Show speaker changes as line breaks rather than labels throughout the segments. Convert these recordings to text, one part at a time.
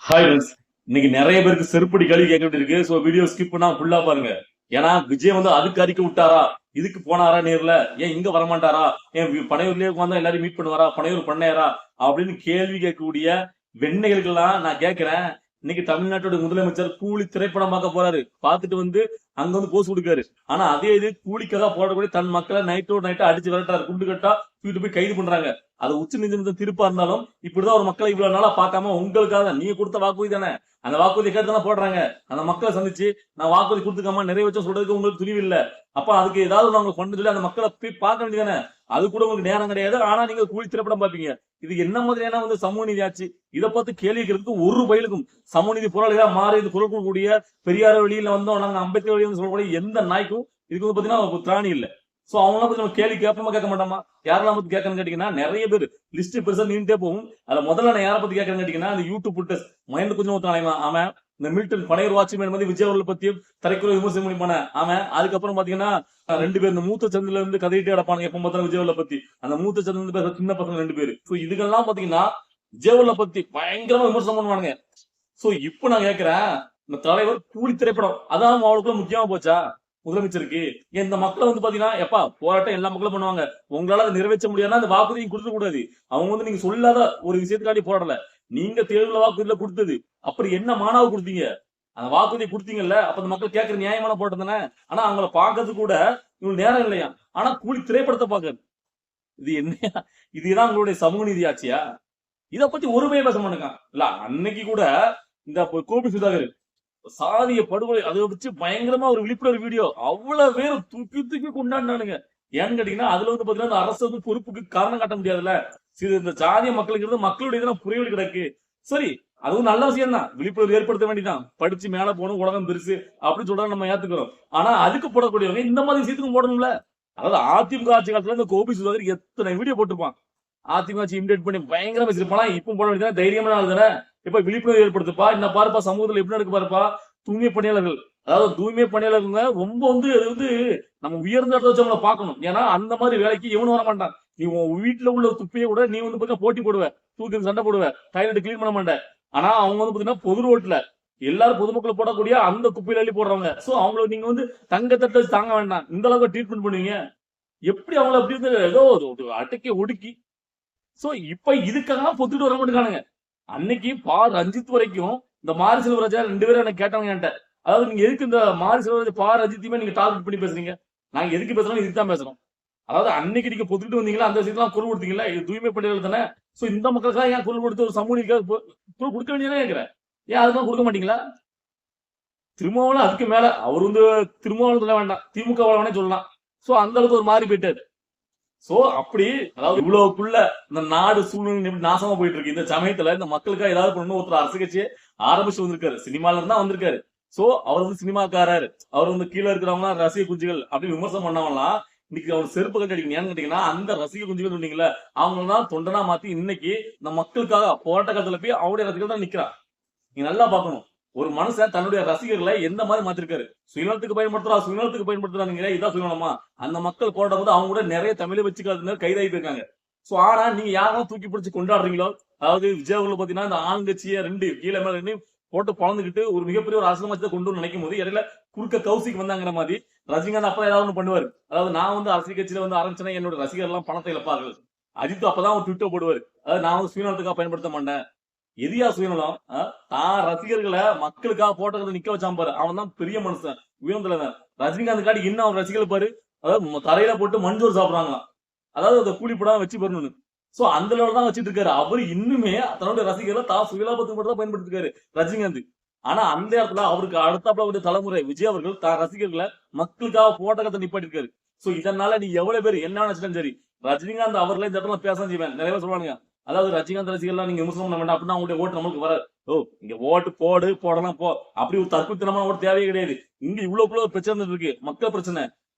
Hi friends. இன்னைக்கு நிறைய பேருக்கு செருப்படி கேள்வி கேட்க வேண்டியிருக்கு. சோ வீடியோ ஸ்கிப் பண்ணா ஃபுல்லா பாருங்க. ஏன்னா விஜய் வந்து அதுக்கு அறிக்கை விட்டாரா, இதுக்கு போனாரா நேர்ல, ஏன் இங்க வரமாட்டாரா, ஏன் பனையூர்லயே உட்காந்தா எல்லாரும் மீட் பண்ணுவாரா, பனையூர் பண்ணையாரா அப்படின்னு கேள்வி கேட்கக்கூடிய வெண்ணைகளுக்கெல்லாம் நான் கேட்கிறேன். இன்னைக்கு தமிழ்நாட்டோட முதலமைச்சர் கூலி திரைப்படம் பார்க்க போறாரு. பார்த்துட்டு வந்து அங்க வந்து போஸ் கொடுக்காரு. ஆனா அதே இது கூலிக்காக போடக்கூடிய தன் மக்களை நைட்டோட நைட்டா அடிச்சு விரட்டாரு. குண்டு கட்டா தூக்கிட்டு போய் கைது பண்றாங்க. அது உச்ச நீதிமன்றம் தீர்ப்பா இருந்தாலும் இப்படிதான் ஒரு மக்களை இவ்வளவு நாளா பார்க்காம உங்களுக்காக நீங்க கொடுத்த வாக்குறுதி தானே, அந்த வாக்குறுதி கேட்டு தானே போடுறாங்க. அந்த மக்களை சந்திச்சு நான் வாக்குறுதி கொடுத்துக்காம நிறைவேற்ற சொல்றதுக்கு உங்களுக்கு துணிவு இல்ல. அப்ப அதுக்கு ஏதாவது நாங்க பண்ண சொல்லி அந்த மக்களை போய் பார்க்க வேண்டியதானே. அது கூட உங்களுக்கு நேரம் கிடையாது. ஆனா நீங்க கூலி திரைப்படம் பார்ப்பீங்க. இது என்ன மாதிரியான வந்து சமூக நீதி ஆச்சு? இதை பார்த்து கேள்வி கேட்கறதுக்கு ஒரு பயிலுக்கும் சமூக நீதி போராளிகளா மாறி இது குரல் கொடுக்கக்கூடிய பெரியார் வழியில வந்தோம், நாங்க அம்பேத்கர் வழியில சொல்லக்கூடிய எந்த நாய்க்கும் இதுக்கு வந்து பாத்தீங்கன்னா திராணி இல்ல. சோ அவங்க பத்தி நம்ம கேள்வி கேட்போமா கேட்க மாட்டோமா? யாரெல்லாம் பத்தி கேட்கணும்னு கேட்டீங்கன்னா நிறைய பேர் லிஸ்ட் பெருசா நீண்டே போகும். அதுல முதல்ல நான் யாரை பத்தி கேட்கறேன்னு கேட்டீங்கன்னா அந்த யூடியூப் புட்டஸ் மைண்ட் கொஞ்சம் ஒருத்தன் அவன் இந்த மில்டன் பனையூர் வாட்ச்மேன் மாதிரி விஜய் அவர்களை பத்தியும் தரைக்குறை விமர்சனம் பண்ணி போன அவன். அதுக்கப்புறம் பாத்தீங்கன்னா ரெண்டு பேர் இந்த மூத்த சந்தில இருந்து கதையிட்டே அடப்பாங்க எப்ப பார்த்தாலும் விஜய் அவர்களை பத்தி. அந்த மூத்த சந்தில இருந்து சின்ன பசங்க ரெண்டு பேரு. சோ இதுக்கெல்லாம் பாத்தீங்கன்னா விஜய் அவர்களை பத்தி பயங்கரமா விமர்சனம் பண்ணுவானுங்க. சோ இப்ப நான் கேட்கிறேன், இந்த தலைவர் கூலி திரைப்படம் அதான் அவளுக்குள்ள முக்கியமா போச்சா முதலமைச்சருக்கு? இந்த மக்களை வந்து பாத்தீங்கன்னா எப்பா போராட்டம் எல்லா மக்களும் பண்ணுவாங்க, உங்களால அதை நிறைவேற்ற முடியாதுன்னா அந்த வாக்குறுதி கொடுக்க கூடாது. அவங்க வந்து நீங்க சொல்லாத ஒரு விஷயத்துக்காண்டி போராடல, நீங்க தேர்தல் வாக்குறுதியில கொடுத்தது. அப்படி என்ன மானாவை கொடுத்தீங்க? அந்த வாக்குறுதியை கொடுத்தீங்கல்ல, அப்ப அந்த மக்கள் கேட்கற நியாயமான போராட்டம் தானே. ஆனா அவங்கள பாக்குறது கூட இவங்களுக்கு நேரம் இல்லையா. ஆனா கூலி திரைப்படத்தை பாக்குறது இது என்ன? இதுதான் உங்களுடைய சமூக நீதி ஆட்சியா? இத பத்தி ஒருமையே பேச மாட்டேங்க. இல்ல அன்னைக்கு கூட இந்த கோபி சுதாகர் சாதிய படுகொலை அதை வச்சு பயங்கரமா ஒரு விழிப்புணர்வு வீடியோ அவ்வளவு பேர் தூக்கி தூக்கி கொண்டாடினானுங்க. ஏன்னு கேட்டீங்கன்னா அதுல வந்து பாத்தீங்கன்னா அரசு வந்து பொறுப்புக்கு காரணம் காட்ட முடியாதுல்ல. இந்த ஜாதிய மக்களுக்கு மக்களுடைய புரியல் கிடக்கு. சரி, அதுவும் நல்ல விஷயம் தான், விழிப்புணர்வு ஏற்படுத்த வேண்டியதான். படிச்சு மேல போகணும், உலகம் பெருசு அப்படின்னு சொல்றா நம்ம ஏத்துக்கிறோம். ஆனா அதுக்கு போடக்கூடியவங்க இந்த மாதிரி விஷயத்துக்கும் போடணும்ல. அதாவது அதிமுக ஆட்சி காலத்துல இந்த கோபி சுதாகர் எத்தனை வீடியோ போட்டிருப்பான். அதிமுக ஆட்சி இமிடேட் பண்ணி பயங்கரமா வச்சிருப்பான். இப்ப போட வேண்டியதான், தைரியமான ஆள் தானே. இப்ப விழிப்புணர்வு ஏற்படுத்துப்பா, இந்த பாருப்பா சமூகத்துல எப்படி நடக்கு பாருப்பா. தூய்மை பணியாளர்கள், அதாவது தூய்மை பணியாளர்கள் ரொம்ப வந்து அது வந்து நம்ம உயர்ந்த இடத்துல வச்சு அவங்கள பார்க்கணும். ஏன்னா அந்த மாதிரி வேலைக்கு எவனும் வர மாட்டான். நீ உன் வீட்டுல உள்ள துப்பையை கூட நீ வந்து பார்த்தா போட்டி போடுவ, தூக்கி சண்டை போடுவ, டாய்லெட் கிளீன் பண்ண மாட்டேன். ஆனா அவங்க வந்து பாத்தீங்கன்னா பொது ரோட்ல எல்லாரும் பொதுமக்கள் போடக்கூடிய அந்த குப்பையில அள்ளி போடுறவங்க. சோ அவங்களுக்கு நீங்க வந்து தங்கத்தட்டை வச்சு தாங்க வேண்டாம், இந்த அளவுக்கு ட்ரீட்மெண்ட் பண்ணுவீங்க. எப்படி அவங்கள அப்படி வந்து ஏதோ அட்டைக்கு ஒடுக்கி. சோ இப்ப இதுக்காக பொத்துட்டு வர மாட்டேங்கானுங்க. அன்னைக்கு ரஞ்சித் வரைக்கும் இந்த மாரி செல்வராஜா ரெண்டு பேரும் எனக்கு கேட்டாங்க என்கிட்ட. அதாவது நீங்க எதுக்கு இந்த மாரி செல்வராஜ் ரஞ்சித்தையுமே நீங்க டார்கெட் பண்ணி பேசுறீங்க? நாங்க எதுக்கு பேசுறோம், இதுக்கு தான் பேசுறோம். அதாவது அன்னைக்கு நீங்க பொத்துட்டு வந்தீங்களா, அந்த விஷயத்தெல்லாம் குரல் கொடுத்தீங்களா, இது தூய்மை பணியாளர் தானே. சோ இந்த மக்களுக்காக ஏன் குரல் கொடுத்து ஒரு சமூக குரல் கொடுக்க வேண்டியதான் கேட்கிறேன். ஏன் அதுதான் கொடுக்க மாட்டீங்களா? திருமாவளவன் அதுக்கு மேல அவர் வந்து திருமாவளவன் சொல்ல வேண்டாம், திமுக சொல்லலாம். சோ அந்த அளவுக்கு ஒரு மாறி போயிட்டாரு. சோ அப்படி அதாவது இவ்வளவுக்குள்ள இந்த நாடு சூழ்நிலை நாசமா போயிட்டு இருக்கு. இந்த சமயத்துல இந்த மக்களுக்காக ஏதாவது பண்ணணும் ஒருத்தர் அரசு கட்சியை ஆரம்பிச்சு வந்திருக்காரு. சினிமால இருந்தா வந்திருக்காரு. சோ அவர் வந்து சினிமாக்காரர், அவர் வந்து கீழே இருக்கிறவங்க ரசிக குஞ்சுகள் அப்படின்னு விமர்சனம் பண்ணவங்களாம் இன்னைக்கு அவர் செருப்பு கட்டி அடிக்கணும். ஏன்னு கேட்டீங்கன்னா அந்த ரசிக குஞ்சுகள் சொன்னீங்களா, அவங்க தான் தொண்டனா மாத்தி இன்னைக்கு இந்த மக்களுக்காக போராட்ட காலத்துல போய் அவருடைய ரசிகர்கள் தான் நிக்கிறான். நீங்க நல்லா பாக்கணும், ஒரு மனுஷன் தன்னுடைய ரசிகர்களை எந்த மாதிரி மாத்திருக்காரு. சுயநலத்துக்கு பயன்படுத்துறாங்க, இதான் சுயநலமா? அந்த மக்கள் போராடும் போது அவங்க கூட நிறைய தமிழை வச்சுக்காத கைதாகி இருக்காங்க. சோ ஆனா நீங்க யாரும் தூக்கி பிடிச்சு கொண்டாடுறீங்களோ, அதாவது விஜய் அவர்கள் பாத்தீங்கன்னா இந்த ஆளுங்கட்சியை ரெண்டு கீழே மேல ரெண்டு போட்டு பழந்துக்கிட்டு ஒரு மிகப்பெரிய ஒரு அரசியல் கொண்டு வந்து நினைக்கும் போது இடையில குறுக்க கௌசிக்கு வந்தாங்கிற மாதிரி ரஜினிகாந்த் அப்ப ஏதாவது ஒண்ணு பண்ணுவாரு. அதாவது நான் வந்து அரசியல் கட்சியில வந்து ஆரம்பிச்சேன்னா என்னோட ரசிகர் எல்லாம் பணத்தை இழப்பார்கள். அஜித் அப்பதான் ஒரு ட்விட்டர் போடுவாரு, அதாவது நான் வந்து சுயநலத்துக்காக பயன்படுத்த மாட்டேன். எதியா சுயநலம்? தான் ரசிகர்களை மக்களுக்காக போட்டதை நிக்க வச்சான் பாரு, அவன் தான் பெரிய மனுஷன், உயர்ந்தலைவன். ரஜினிகாந்த் காட்டி இன்னும் அவன் ரசிகர்கள் பாரு, அதாவது தரையில போட்டு மஞ்சள் சாப்பிடுறாங்களாம், அதாவது அதை கூலிப்படாம வச்சு பாருன்னு. சோ அந்த லெவல் தான் வச்சிட்டு இருக்காரு. அவரு இன்னுமே தன்னுடைய ரசிகர்களை தான் சுயலாபத்துக்கு மட்டும் தான் பயன்படுத்தி இருக்காரு ரஜினிகாந்த். ஆனா அந்த இடத்துல அவருக்கு அடுத்தாப்புல ஒரு தலைமுறை விஜய் அவர்கள் தான் ரசிகர்களை மக்களுக்காக போட்டகத்தை நிப்பாட்டி இருக்காரு. சோ இதனால நீ எவ்வளவு பேர் என்ன நினைச்சிட்டாலும் சரி, ரஜினிகாந்த் அவர்களை இந்த இடத்துல பேச செய்வேன். நிறைய சொல்லுவானுங்க, அதாவது ரஜினிகாந்த் ரசிகர்லாம் நீங்க விமர்சனம் பண்ண வேண்டாம் அப்படின்னா அவங்களுடைய ஓட்டு நம்மளுக்கு வராது. ஓ இங்க ஓட்டு போடு போடலாம் போ, அப்படி ஒரு தற்குத்தனமான ஓட்டு தேவையே கிடையாது. இங்க இவ்வளவுக்குள்ள பிரச்சனை இருக்கு, மக்கள் பிரச்சனை.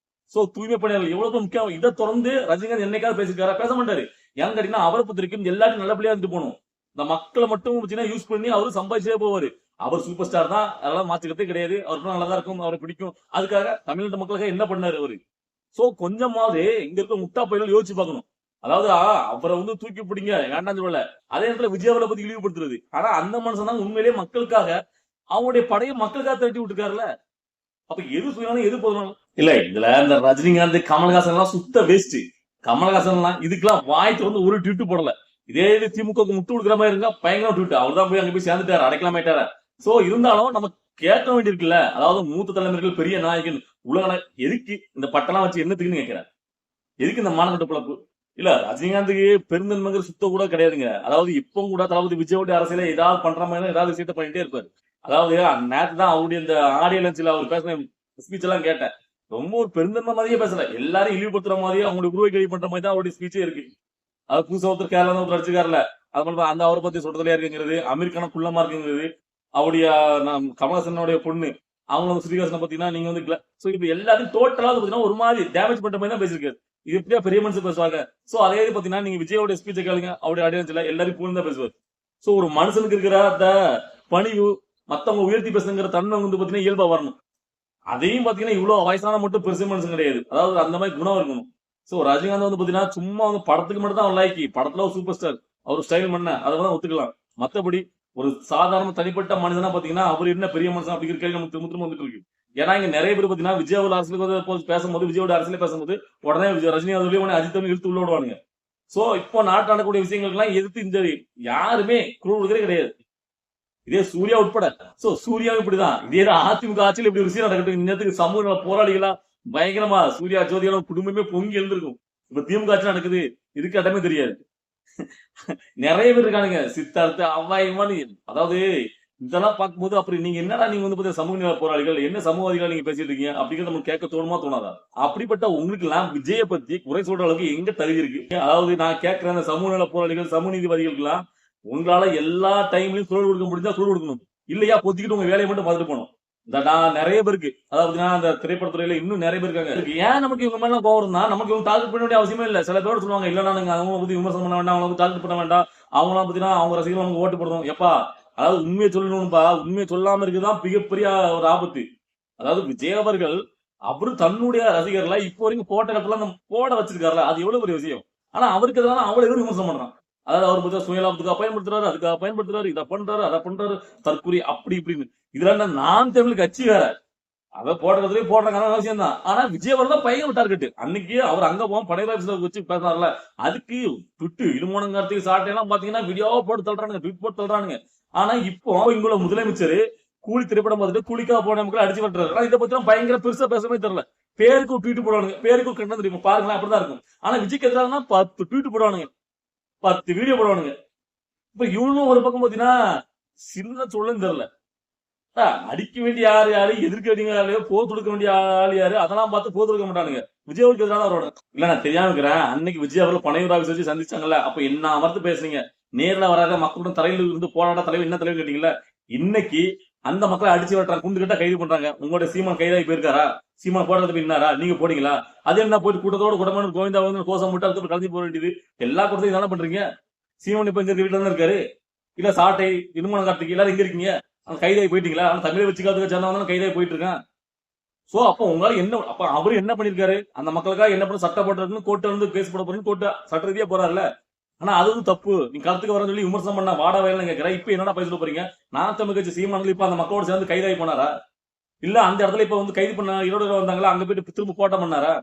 சோ தூய்மை பணியாளர்கள் எவ்வளவு முக்கியம். இதை தொடர்ந்து ரஜினிகாந்த் என்னைக்காவது பேசிருக்காரா? பேச மாட்டாரு. ஏன்னு கேட்டீங்கன்னா அவரை பொறுத்த வரைக்கும் எல்லாரும் நல்லபடியா இருந்து போகணும். இந்த மக்களை மட்டும் யூஸ் பண்ணி அவரு சம்பாதிச்சே போவாரு. அவர் சூப்பர் ஸ்டார் தான், அதெல்லாம் மாற்றுக்கிறதே கிடையாது. அவருக்கு நல்லதா இருக்கும், அவரை பிடிக்கும். அதுக்காக தமிழ்நாட்டு மக்களுக்காக என்ன பண்ணாரு அவரு? சோ கொஞ்சமாவது இங்க இருக்க முட்டா பயிர்கள் யோசிச்சு பார்க்கணும். அதாவது அவரை வந்து தூக்கி பிடிங்க வேண்டாம் சொல்லல. அதே நேரத்துல விஜய் அவர்களை பத்தி இழிவுபடுத்துறது. ஆனா அந்த மனுஷன் தான் உண்மையிலேயே மக்களுக்காக அவங்களுடைய படையை மக்களுக்காக திரட்டி விட்டுருக்காருல்ல. அப்ப எது சுயநலம் எது பொதுநலம் இல்ல. இதுல இந்த ரஜினிகாந்த் கமல்ஹாசன் எல்லாம் சுத்த வேஸ்ட். கமல்ஹாசன் எல்லாம் இதுக்கெல்லாம் வாய்த்து வந்து ஒரு ட்வீட் போடல. இதே திமுக முட்டு கொடுக்குற மாதிரி இருந்தா பயங்கரம் ட்வீட். அவர் தான் போய் அங்க போய் சேர்ந்துட்டாரு, அடைக்கலாமாயிட்டாரு. சோ இருந்தாலும் நம்ம கேட்க வேண்டியிருக்குல்ல. அதாவது மூத்த தலைவர்கள் பெரிய நாயகன் உலக எதுக்கு இந்த பட்டெல்லாம் வச்சு என்னத்துக்குன்னு கேட்கிறேன். எதுக்கு இந்த மானக்கட்ட பிழப்பு இல்ல. ரஜினிகாந்துக்கு பெருந்தன்மைங்கிற சுத்த கூட கிடையாதுங்க. அதாவது இப்போ கூட தளபதி விஜயோட அரசியல ஏதாவது பண்ற மாதிரி ஏதாவது விஷயத்த பண்ணிட்டே இருப்பாரு. அதாவது நேற்று தான் அவருடைய இந்த ஆடியோ லஞ்சில் அவர் பேசின ஸ்பீச் எல்லாம் கேட்டேன். ரொம்ப ஒரு பெருந்தன்மை மாதிரியே பேசல. எல்லாரும் இழிவுபடுத்துற மாதிரியே அவங்களுடைய உருவை கேள்வி பண்ற மாதிரி தான் அவருடைய ஸ்பீச்சே இருக்கு. அது புதுசா ஒருத்தர் கேரளா ஒருத்தர் அடிச்சுக்காருல, அது மட்டும் அந்த அவரை பத்தி சொல்றதுலயா இருக்குங்கிறது, அமெரிக்கான குள்ளமா இருக்குங்கிறது, அவருடைய கமலஹாசனுடைய பொண்ணு அவங்க ஸ்ரீகாசனை பாத்தீங்கன்னா நீங்க வந்து இப்ப எல்லாத்தையும் டோட்டலா பாத்தீங்கன்னா ஒரு மாதிரி டேமேஜ் பண்ற மாதிரி தான் பேசிருக்காரு. இது எப்படியா பெரிய மனுஷன் பேசுவாங்க. சோ அதே பாத்தீங்கன்னா நீங்க விஜயோட ஸ்பீச்சை கேளுங்க, அவருடைய ஆடியன்ஸ்ல எல்லாரும் பூர்ணம் தான் பேசுவார். சோ ஒரு மனுஷனுக்கு இருக்கிற அந்த பணிவு மத்தவங்க உயர்த்தி பேசுங்கிற தன்மை வந்து பாத்தீங்கன்னா இயல்பா வரணும். அதையும் பாத்தீங்கன்னா இவ்வளவு வயசான மட்டும் பெருசு மனுஷன் கிடையாது. அதாவது அந்த மாதிரி குணம் இருக்கணும். சோ ரஜினிகாந்த் வந்து பாத்தீங்கன்னா சும்மா வந்து படத்துக்கு மட்டும் தான் அவர் லாய்க்கி, படத்துல ஒரு சூப்பர் ஸ்டார் அவர் ஸ்டைல் பண்ண அதை தான் ஒத்துக்கலாம். மத்தபடி ஒரு சாதாரண தனிப்பட்ட மனுஷனா பாத்தீங்கன்னா அவர் என்ன பெரிய மனுஷன் அப்படிங்கிற கேள்வி நமக்கு திரும்ப வந்துட்டு இருக்கு. ஏன்னா இங்க நிறைய பேர் பாத்தீங்கன்னா விஜயோட அரசியலுக்கு பேசும்போது விஜயோட அரசியல பேசும்போது உடனே ரஜினிகாந்த் அஜித் இழுத்து உள்ள விடுவானுங்க. சோ இப்போ நாட்டு நடக்கக்கூடிய விஷயங்களுக்கு எல்லாம் எதிர்த்து இந்த யாருமே குரல் கொடுக்கறதே கிடையாது. இதே சூர்யா உட்பட. சோ சூர்யாவும் இப்படிதான். இதே அதிமுக ஆட்சியில் இப்படி ஒரு விஷயம் நடக்கட்டும். இன்னத்துக்கு சமூக போராளிகளா பயங்கரமா சூர்யா ஜோதிகளும் குடும்பமே பொங்கி எழுந்திருக்கும். இப்ப திமுக ஆட்சி நடக்குது, இதுக்கு இடமே தெரியாது. நிறைய பேர் இருக்கானுங்க சித்தார்த்த அவ்வாயமான. அதாவது இதெல்லாம் பார்க்கும்போது அப்புறம் நீங்க என்னடா நீங்க வந்து சமூக நில போராளிகள் என்ன சமூகவாதிகள் நீங்க பேசிட்டு இருக்கீங்க அப்படிங்கிறது நமக்கு கேட்க தோணுமா தோணாதா? அப்படிப்பட்ட உங்களுக்கு எல்லாம் விஜய பத்தி குறை சொல்ற அளவுக்கு எங்க தகுதி இருக்கு? அதாவது நான் கேட்கிறேன் அந்த சமூக நல போராளிகள் சமூக நீதிவாதிகளுக்கு எல்லாம் உங்களால எல்லா டைம்லயும் குரல் கொடுக்க முடிஞ்சா குரல் கொடுக்கணும். இல்லையா பொத்திக்கிட்டு உங்க வேலையை மட்டும் பார்த்துட்டு போகணும். நான் நிறைய பேருக்கு அதாவது அந்த திரைப்படத்துறையில இன்னும் நிறைய பேர் இருக்காங்க. ஏன் நமக்கு இவங்க மேல கோவம் இருந்தா நமக்கு இவங்க டார்கெட் பண்ண வேண்டிய அவசியமே இல்ல. சில பேர் சொல்லுவாங்க இல்ல நாங்க அவங்க பத்தி விமர்சனம் பண்ண வேண்டாம், அவங்க டார்கெட் பண்ண வேண்டாம், அவங்களாம் பத்தினா அவங்க ரசிகர்கள் அவங்க ஓட்டு போடணும். எப்பா அதாவது உண்மையை சொல்லணும்பா, உண்மையை சொல்லாம இருக்குதான் மிகப்பெரிய ஒரு ஆபத்து. அதாவது விஜய் அவர்கள் அவரு தன்னுடைய ரசிகர்ல இப்போ வரைக்கும் போட்ட இடத்துல போட வச்சிருக்காருல, அது எவ்வளவு பெரிய விஷயம். ஆனா அவருக்கு எதிரான அவ்வளவு விமர்சனம் பண்றான். அதாவது அவர் பத்தி சுயலாபத்துக்காக பயன்படுத்துறாரு, அதுக்காக பயன்படுத்துறாரு, இதை பண்றாரு அதை பண்றாரு, தற்கொலை அப்படி இப்படின்னு. இதுல நான் தமிழ் கட்சி வேற, அதை போடுறதுலயே போடுறாங்க அவசியம் தான். ஆனா விஜய் அவர் தான் பையன் டார்கெட். அன்னைக்கு அவர் அங்க போவோம் படையில வச்சு பேசினார்ல, அதுக்கு துட்டு இடுமோனங்கார்த்திக்கு சாட்டை எல்லாம் பாத்தீங்கன்னா வீடியோவா போட்டு தள்ளுறானுங்க, ட்வீட் போட்டு தள்ளுறானுங்க. ஆனா இப்போ இங்குள்ள முதலமைச்சர் கூலி திரைப்படம் பார்த்துட்டு கூலிக்காக போன மக்கள் அடிச்சு பண்றாரு. இதை பத்தி பயங்கர பெருசா பேசவே தெரியல. பேருக்கு ஒரு ட்வீட் போடுவானுங்க, பேருக்கு ஒரு கண்டனம் தெரியும் பாருங்களேன், அப்படிதான் இருக்கும். ஆனா விஜய்க்கு எதிராக 10 ட்வீட் போடுவானுங்க, 10 வீடியோ போடுவானுங்க. இப்ப இவனும் ஒரு பக்கம் பாத்தீங்கன்னா சின்ன சொல்லுன்னு தெரியல. அடிக்க வேண்டிய யாரு யாரு, எதிர்க்க வேண்டிய யாரு, போர் கொடுக்க வேண்டிய ஆள் யாரு, அதெல்லாம் பார்த்து போர் கொடுக்க மாட்டானுங்க. விஜய்க்கு எதிரான அவரோட இல்ல நான் தெரியாம இருக்கிறேன். அன்னைக்கு விஜய் அவர்கள் பனையூர் ஆபீஸ் வச்சு சந்திச்சாங்கல்ல, அப்ப என்ன அமர்த்து பேசுறீங்க? நேர்ல வராத மக்களுடன் தலையில இருந்து போராட தலைவர் என்ன தலைவர் கேட்டீங்களா? இன்னைக்கு அந்த மக்களை அடிச்சு வெட்டுறாங்க, குண்டு கிட்ட கைது பண்றாங்க. உங்களுடைய சீமான் கைதாகி போயிருக்காரா? சீமான் போராட்டத்தை பின்னாரா? நீங்க போனீங்களா? அது என்ன போயிட்டு கூட்டத்தோட குடமான கோவிந்தா வந்து கோசம் மட்டும் அதுக்கு கலந்து போக வேண்டியது எல்லா கூட்டத்தையும் தானே பண்றீங்க. சீமான் இப்ப இங்க வீட்டுல தான் இருக்காரு. இல்ல சாட்டை திருமணம் கார்த்திகை எல்லாரும் எங்க இருக்கீங்க? அந்த கைதாகி போயிட்டீங்களா? ஆனா தமிழை வச்சுக்காதுக்கு சேர்ந்தவங்க கைதாகி போயிட்டு இருக்கான். சோ அப்ப உங்களால என்ன, அப்ப அவரு என்ன பண்ணிருக்காரு? அந்த மக்களுக்காக என்ன பண்ண சட்ட போட்டு கோர்ட்டு வந்து கேஸ் போட போறீங்க, கோர்ட்டு சட்ட ரீதியா போறாருல. ஆனா அது வந்து தப்பு. நீ கருத்துக்கு வர சொல்லி விமர்சனம் பண்ண வாட வயல கேட்கிறேன். இப்ப என்னடா பேச போறீங்க? நான் தமிழ் கட்சி சீமான்கள் இப்ப அந்த மக்களோட சேர்ந்து கைதாகி போனாரா? இல்ல அந்த இடத்துல இப்ப வந்து கைது பண்ண ஈரோடு வந்தாங்களா, அங்க போயிட்டு திரும்ப கோட்டம் பண்ணாரா?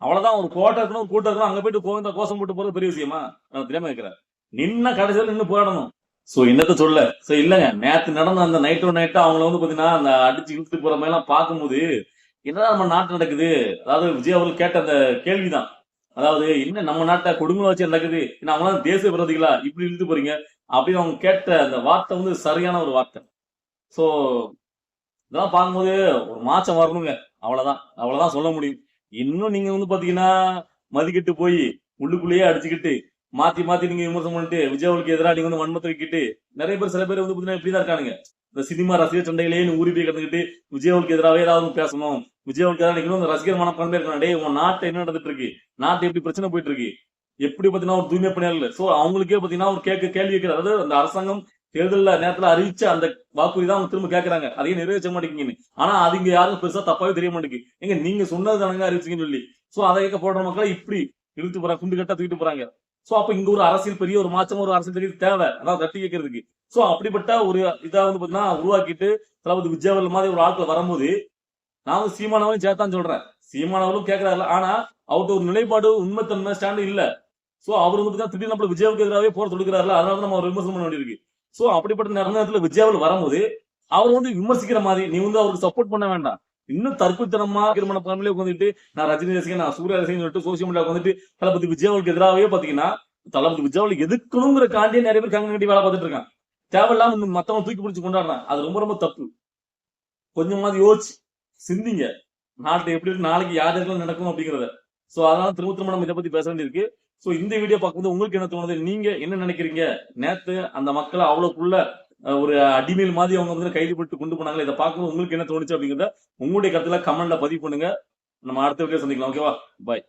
அவ்வளவுதான். ஒரு கோட்டை இருக்கணும், ஒரு கூட்டம் இருக்கணும், அங்க போயிட்டு கோவிந்தா கோஷம் போட்டு போறது பெரிய விஷயமா? நான் தெரியாம கேட்கிறேன். நின்ன கடைசியில் நின்று போராடணும். சோ என்னத்த சொல்ல. சோ இல்லங்க, நேத்து நடந்த அந்த நைட்டோ நைட்டா அவங்கள வந்து பாத்தீங்கன்னா அந்த அடிச்சு இழுத்து போற மாதிரி எல்லாம் பார்க்கும்போது என்னதான் நம்ம நாட்டு நடக்குது. அதாவது விஜய் அவர்கள் கேட்ட அந்த கேள்விதான், அதாவது என்ன நம்ம நாட்டை கொடுங்கல வச்சு நடக்குது, என்ன அவங்களாம் தேச விரோதிகளா இப்படி இழுத்து போறீங்க அப்படின்னு அவங்க கேட்ட அந்த வார்த்தை வந்து சரியான ஒரு வார்த்தை. சோ இதெல்லாம் பார்க்கும்போது ஒரு மாற்றம் வரணுங்க. அவ்வளவுதான் சொல்ல முடியும். இன்னும் நீங்க வந்து பாத்தீங்கன்னா மதிக்கிட்டு போய் உள்ளுக்குள்ளேயே அடிச்சுக்கிட்டு மாத்தி மாத்தி நீங்க விமர்சனம் பண்ணிட்டு விஜய்க்கு எதிராக நீங்க வந்து வன்மத்தை வைக்கிட்டு நிறைய பேர் சில பேர் வந்து பாத்தீங்கன்னா இப்படிதான் இருக்கானுங்க. இந்த சினிமா ரசிகர் சண்டையிலேயே ஊறி போய் கலந்துக்கிட்டு விஜய்க்கு எதிராகவே ஏதாவது பேசணும், விஜய்க்கு எதிராக நிக்கணும், இந்த ரசிகர் மனப்பான்மை இருக்காங்க. டே உன் நாட்டை என்ன நடந்துட்டு இருக்கு, நாட்டு எப்படி பிரச்சனை போயிட்டு இருக்கு, எப்படி பாத்தீங்கன்னா ஒரு தூய்மை பணியாளர். சோ அவங்களுக்கே பாத்தீங்கன்னா ஒரு கேள்வி கேட்கிறார். அதாவது அந்த அரசாங்கம் தேர்தல் நேரத்துல அறிவிச்ச அந்த வாக்குறுதி தான் அவங்க திரும்ப கேட்கறாங்க, அதையும் நிறைவேற்ற மாட்டேங்குன்னு. ஆனா அது இங்க யாரும் பெருசா தப்பாவே தெரிய மாட்டேங்குது. எங்க நீங்க சொன்னது தானங்க அறிவிச்சீங்கன்னு சொல்லி. சோ அதை போடுற மக்களை இப்படி இழுத்து போறாங்க, குண்டு கட்டா தூக்கிட்டு போறாங்க. சோ அப்ப இங்க ஒரு அரசியல் பெரிய ஒரு மாற்றம், ஒரு அரசியல் தெரியுது தேவை, அதாவது தட்டி கேட்கறதுக்கு. சோ அப்படிப்பட்ட ஒரு இதா வந்து பாத்தீங்கன்னா உருவாக்கிட்டு தளபதி விஜய் அவர்கள் மாதிரி ஒரு ஆட்கள் வரும்போது நான் வந்து சீமானவரையும் சேர்த்தான் சொல்றேன். சீமானவர்களும் கேட்கிறாரு. ஆனா அவர்கிட்ட ஒரு நிலைப்பாடு, உண்மைத்தன்மை, ஸ்டாண்டு இல்ல. சோ அவர் வந்து திடீர்னு நம்மள விஜய்க்கு எதிராகவே போர் தொடுக்கிறாருல, அதனால நம்ம ஒரு விமர்சனம் பண்ண வேண்டியிருக்கு. சோ அப்படிப்பட்ட நேரத்துல விஜய் அவர்கள் வரும்போது அவர் வந்து விமர்சிக்கிற மாதிரி நீ வந்து அவருக்கு சப்போர்ட் பண்ண வேண்டாம். இன்னும் தற்கொலைத்தனமா திருமண பணியிலே உட்காந்துட்டு நான் ரஜினி ரசிகன், நான் சூர்யா ரசிகன் சொல்லிட்டு சோசியல் மீடியா உட்காந்துட்டு தளபதி விஜய் அவர்களுக்கு எதிராகவே பாத்தீங்கன்னா தளபதி விஜய் அவர்கள் எதுக்கணுங்கிற காண்டியே நிறைய பேர் கங்க கட்டி வேலை பார்த்துட்டு இருக்கான். தேவையில்லாம மத்தவங்க தூக்கி பிடிச்சு கொண்டாடுறான். அது ரொம்ப ரொம்ப தப்பு. கொஞ்சமாவது யோசிச்சு சிந்திங்க. நாட்டுல எப்படி இருக்கு, நாளைக்கு யார் யாருக்கெல்லாம் நடக்கும் அப்படிங்கறத. சோ அதனால திரும்ப திரும்ப நம்ம இதை பத்தி பேச வேண்டியிருக்கு. சோ இந்த வீடியோ பார்க்கும்போது உங்களுக்கு என்ன தோணுது, நீங்க என்ன நினைக்கிறீங்க? நேத்து அந்த மக்களை அவ்வளவுக்குள்ள ஒரு அடிமையில் மாதிரி அவங்க வந்து கைது போட்டு கொண்டு போனாங்களே, இதை பார்க்கும்போது உங்களுக்கு என்ன தோணுச்சு அப்படிங்கறத உங்களுடைய கருத்துல கமெண்ட்ல பதிவு பண்ணுங்க. நம்ம அடுத்த வீடியோ சந்திக்கலாம். ஓகேவா? பாய்.